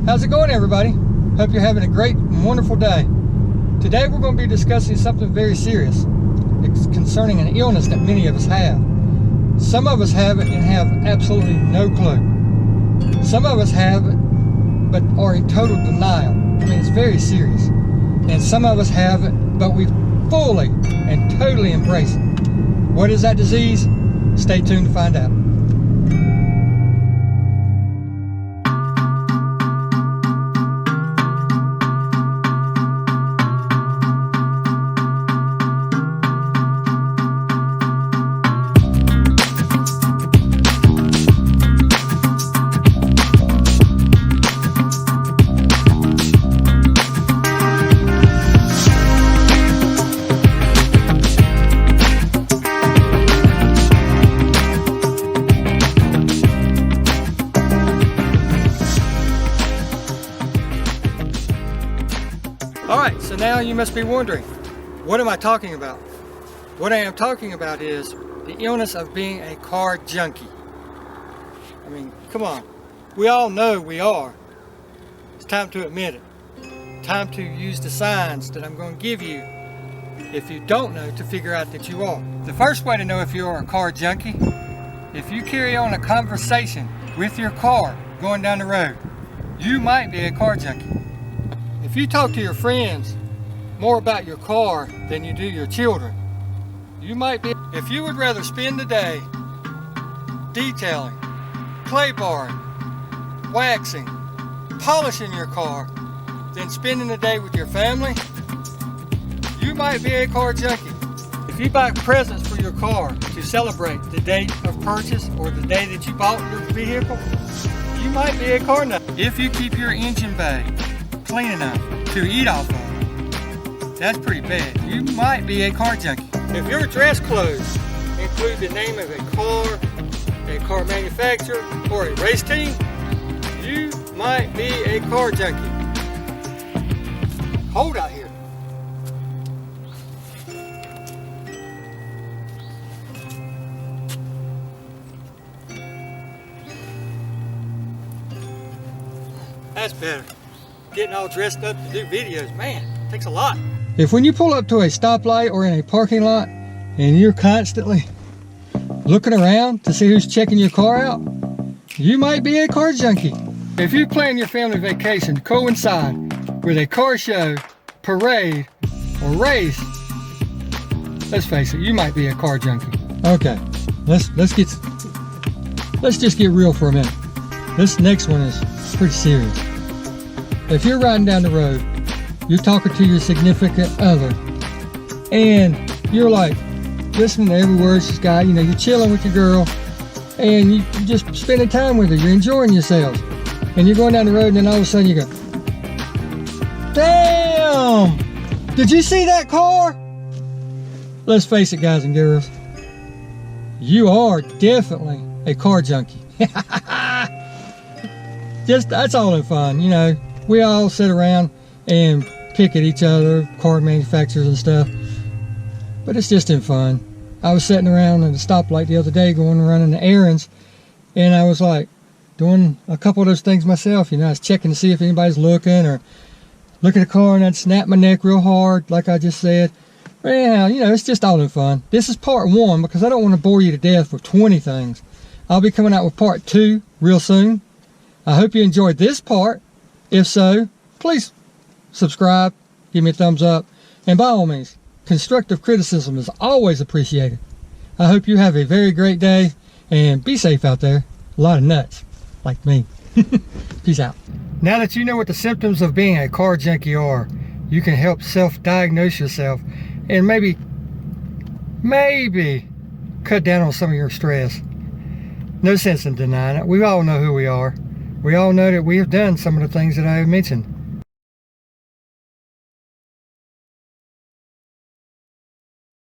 How's it going, everybody? Hope you're having a great and wonderful day. Today we're going to be discussing something very serious. It's concerning an illness that many of us have. Some of us have it and have absolutely no clue. Some of us have it but are in total denial. I mean, it's very serious. And some of us have it but we fully and totally embrace it. What is that disease? Stay tuned to find out. Alright, so now you must be wondering, what am I talking about? What I am talking about is the illness of being a car junkie. I mean, come on. We all know we are. It's time to admit it. Time to use the signs that I'm going to give you, if you don't know, to figure out that you are. The first way to know if you are a car junkie, if you carry on a conversation with your car going down the road, you might be a car junkie. If you talk to your friends more about your car than you do your children, you might be. If you would rather spend the day detailing, clay barring, waxing, polishing your car than spending the day with your family, you might be a car junkie. If you buy presents for your car to celebrate the date of purchase or the day that you bought your vehicle, you might be a car nut. If you keep your engine bay clean enough to eat off of, that's pretty bad. You might be a car junkie. If your dress clothes include the name of a car manufacturer, or a race team, you might be a car junkie. Hold out here. That's better. Getting all dressed up to do videos, man, it takes a lot. If when you pull up to a stoplight or in a parking lot and you're constantly looking around to see who's checking your car out, you might be a car junkie. If you plan your family vacation to coincide with a car show, parade, or race, let's face it, you might be a car junkie. Okay, let's just get real for a minute. This next one is pretty serious. If you're riding down the road, you're talking to your significant other, and you're like listening to every word she's got, you know, you're chilling with your girl, and you're just spending time with her, you're enjoying yourselves, and you're going down the road, and then all of a sudden you go, damn, did you see that car? Let's face it, guys and girls, you are definitely a car junkie. Just, that's all in fun, you know. We all sit around and pick at each other, car manufacturers and stuff, but it's just in fun. I was sitting around at a stoplight the other day going running the errands, and I was like doing a couple of those things myself, you know. I was checking to see if anybody's looking, or look at the car and I'd snap my neck real hard like I just said. But anyhow, you know, it's just all in fun. This is part 1 because I don't want to bore you to death with 20 things. I'll be coming out with part 2 real soon. I hope you enjoyed this part. If so, please subscribe, give me a thumbs up, and by all means, constructive criticism is always appreciated. I hope you have a very great day, and be safe out there. A lot of nuts, like me. Peace out. Now that you know what the symptoms of being a car junkie are, you can help self-diagnose yourself and maybe cut down on some of your stress. No sense in denying it. We all know who we are. We all know that we have done some of the things that I have mentioned.